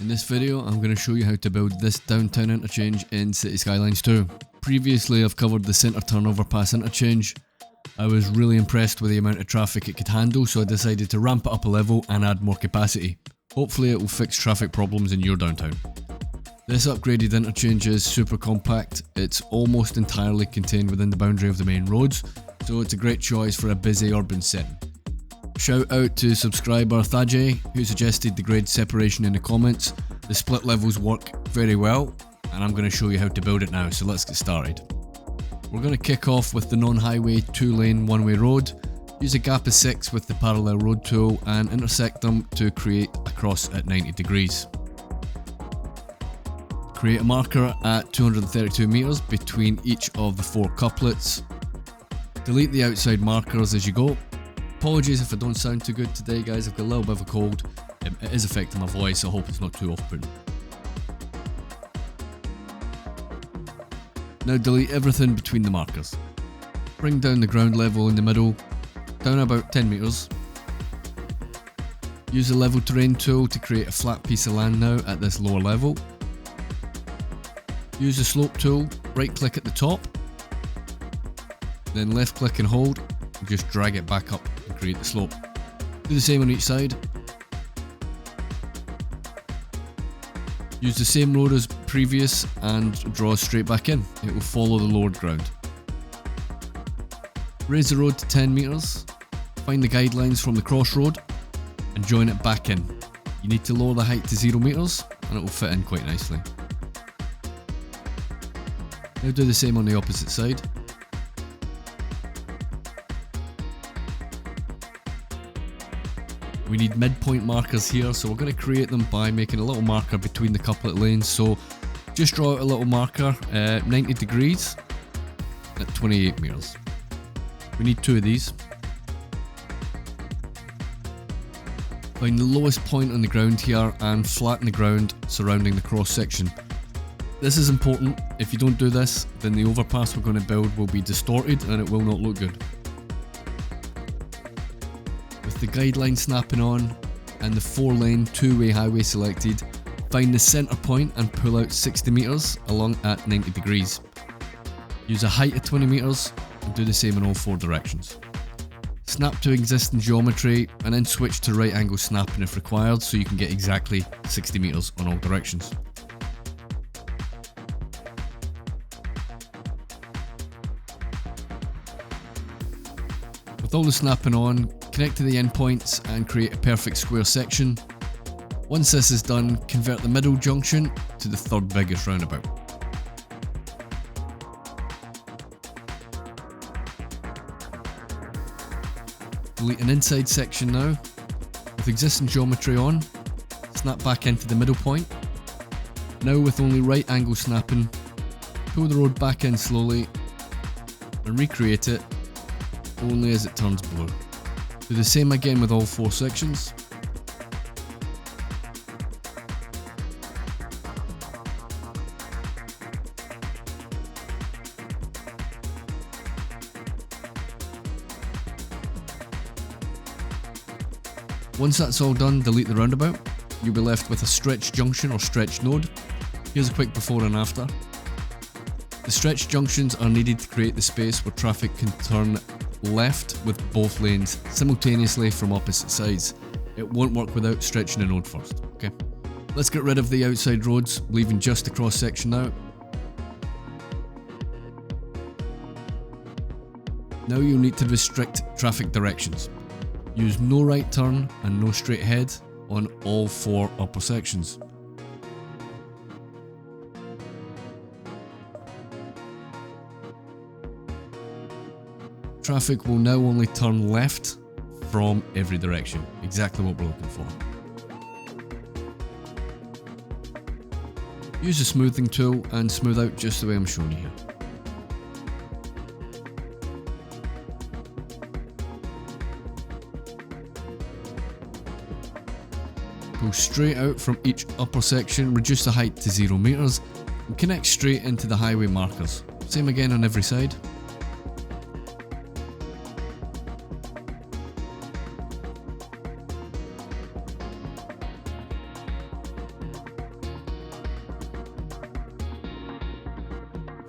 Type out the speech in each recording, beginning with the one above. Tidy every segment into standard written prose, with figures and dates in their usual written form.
In this video, I'm going to show you how to build this downtown interchange in Cities Skylines 2. Previously, I've covered the centre Turn Overpass Interchange. I was really impressed with the amount of traffic it could handle, so I decided to ramp it up a level and add more capacity. Hopefully it will fix traffic problems in your downtown. This upgraded interchange is super compact. It's almost entirely contained within the boundary of the main roads, so it's a great choice for a busy urban setting. Shout out to subscriber Thajay, who suggested the grade separation in the comments. The split levels work very well, and I'm going to show you how to build it now, so let's get started. We're going to kick off with the non-highway 2-lane one-way road. Use a gap of 6 with the parallel road tool and intersect them to create a cross at 90 degrees. Create a marker at 232 meters between each of the 4 couplets. Delete the outside markers as you go. Apologies if I don't sound too good today, guys. I've got a little bit of a cold. It is affecting my voice, so I hope it's not too off-putting. Now delete everything between the markers. Bring down the ground level in the middle, down about 10 meters. Use the level terrain tool to create a flat piece of land now at this lower level. Use the slope tool, right click at the top, then left click and hold, and just drag it back up and create the slope. Do the same on each side. Use the same road as previous and draw straight back in. It will follow the lowered ground. Raise the road to 10 meters, find the guidelines from the crossroad and join it back in. You need to lower the height to 0 meters and it will fit in quite nicely. Now do the same on the opposite side. We need midpoint markers here, so we're going to create them by making a little marker between the couplet lanes. So just draw out a little marker, 90 degrees at 28 meters. We need 2 of these. Find the lowest point on the ground here and flatten the ground surrounding the cross section. This is important. If you don't do this, then the overpass we're going to build will be distorted and it will not look good. With the guideline snapping on and the 4-lane 2-way highway selected, find the centre point and pull out 60 meters along at 90 degrees. Use a height of 20 meters and do the same in all 4 directions. Snap to existing geometry and then switch to right angle snapping if required so you can get exactly 60 meters on all directions. With all the snapping on, connect to the endpoints and create a perfect square section. Once this is done, convert the middle junction to the 3rd biggest roundabout. Delete an inside section now. With existing geometry on, snap back into the middle point. Now with only right angle snapping, pull the road back in slowly and recreate it only as it turns blue. Do the same again with all 4 sections. Once that's all done, delete the roundabout. You'll be left with a stretch junction or stretch node. Here's a quick before and after. The stretch junctions are needed to create the space where traffic can turn left with both lanes simultaneously from opposite sides. It won't work without stretching a node first, okay? Let's get rid of the outside roads, leaving just the cross section now. Now you'll need to restrict traffic directions. Use no right turn and no straight ahead on all 4 upper sections. Traffic will now only turn left from every direction, exactly what we're looking for. Use the smoothing tool and smooth out just the way I'm showing you here. Pull straight out from each upper section, reduce the height to 0 meters and connect straight into the highway markers. Same again on every side.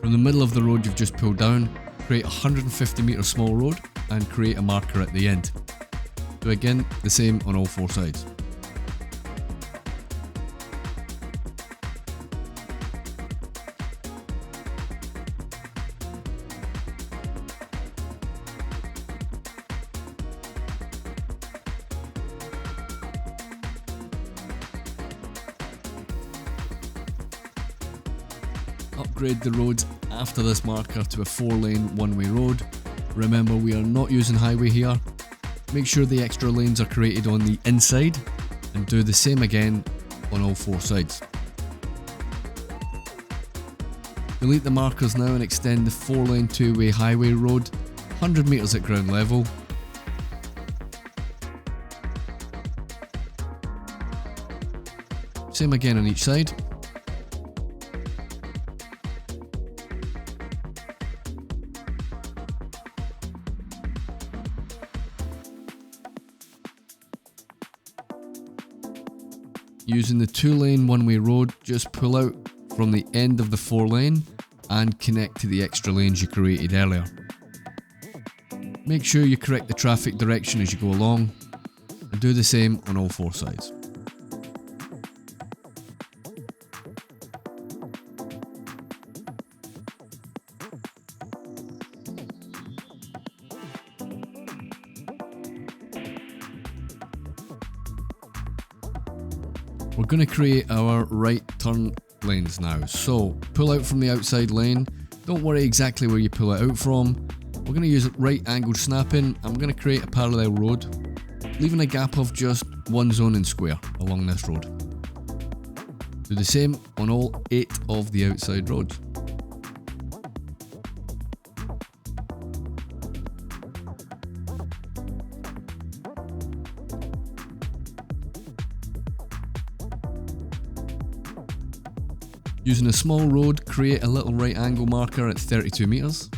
From the middle of the road you've just pulled down, create a 150 metre small road and create a marker at the end. Do again the same on all four sides. Upgrade the roads after this marker to a 4-lane one-way road. Remember, we are not using highway here. Make sure the extra lanes are created on the inside and do the same again on all four sides. Delete the markers now and extend the 4-lane two-way highway road 100 metres at ground level. Same again on each side. Using the 2-lane one-way road, just pull out from the end of the 4-lane and connect to the extra lanes you created earlier. Make sure you correct the traffic direction as you go along and do the same on all four sides. We're going to create our right turn lanes now, so pull out from the outside lane. Don't worry exactly where you pull it out from. We're going to use right angled snapping. I'm going to create a parallel road, leaving a gap of just one zoning square along this road. Do the same on all 8 of the outside roads. Using a small road, create a little right angle marker at 32 metres.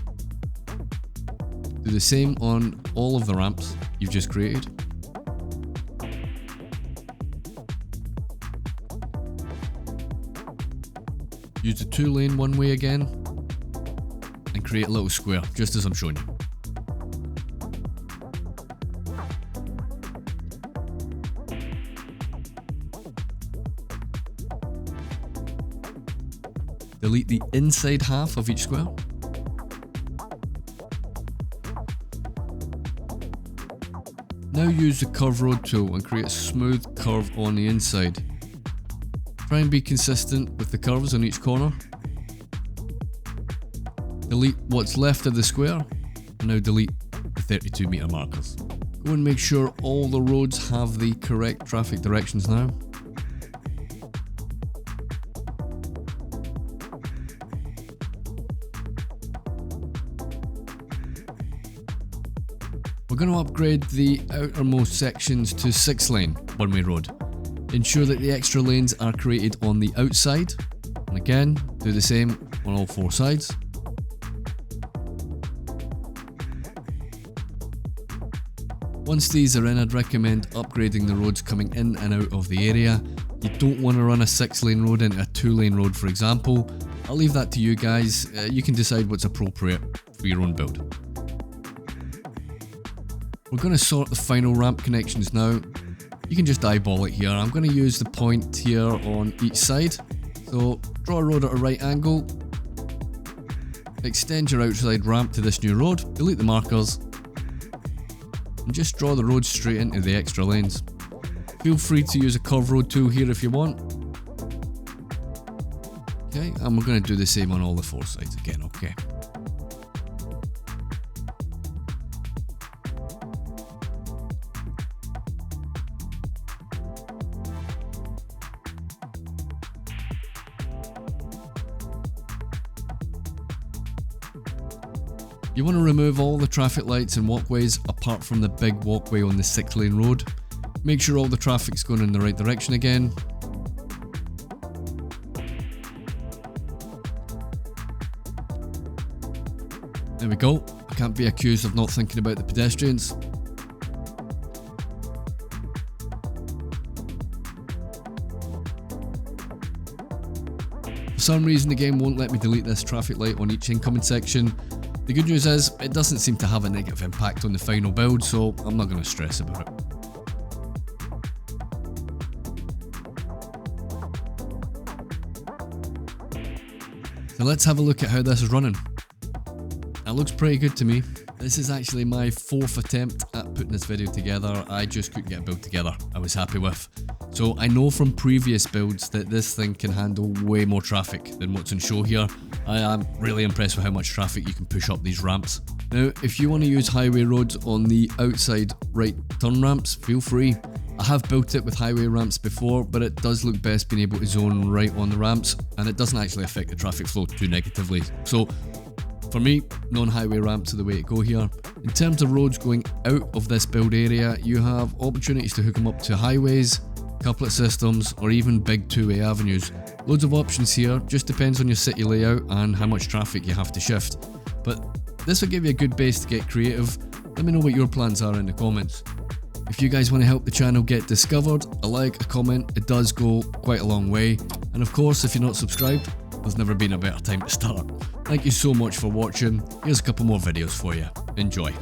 Do the same on all of the ramps you've just created. Use the 2-lane one way again and create a little square, just as I'm showing you. Delete the inside half of each square. Now use the curve road tool and create a smooth curve on the inside. Try and be consistent with the curves on each corner. Delete what's left of the square and now delete the 32 metre markers. Go and make sure all the roads have the correct traffic directions now. We're going to upgrade the outermost sections to 6-lane one-way road. Ensure that the extra lanes are created on the outside, and again, do the same on all 4 sides. Once these are in, I'd recommend upgrading the roads coming in and out of the area. You don't want to run a 6-lane road into a 2-lane road, for example. I'll leave that to you guys. You can decide what's appropriate for your own build. We're going to sort the final ramp connections now. You can just eyeball it here. I'm going to use the point here on each side. So draw a road at a right angle. Extend your outside ramp to this new road. Delete the markers. And just draw the road straight into the extra lanes. Feel free to use a curve road tool here if you want. Okay, and we're going to do the same on all the 4 sides again, okay. You want to remove all the traffic lights and walkways apart from the big walkway on the 6-lane road. Make sure all the traffic's going in the right direction again. There we go. I can't be accused of not thinking about the pedestrians. For some reason the game won't let me delete this traffic light on each incoming section. The good news is, it doesn't seem to have a negative impact on the final build, so I'm not going to stress about it. So let's have a look at how this is running. It looks pretty good to me. This is actually my 4th attempt at putting this video together. I just couldn't get a build together I was happy with. So I know from previous builds that this thing can handle way more traffic than what's on show here. I am really impressed with how much traffic you can push up these ramps. Now, if you want to use highway roads on the outside right turn ramps, feel free. I have built it with highway ramps before, but it does look best being able to zone right on the ramps, and it doesn't actually affect the traffic flow too negatively. So for me, non-highway ramps are the way to go here. In terms of roads going out of this build area, you have opportunities to hook them up to highways, couplet systems, or even big two-way avenues. Loads of options here, just depends on your city layout and how much traffic you have to shift. But this will give you a good base to get creative. Let me know what your plans are in the comments. If you guys want to help the channel get discovered, a like, a comment, it does go quite a long way. And of course, if you're not subscribed, there's never been a better time to start. Thank you so much for watching. Here's a couple more videos for you. Enjoy.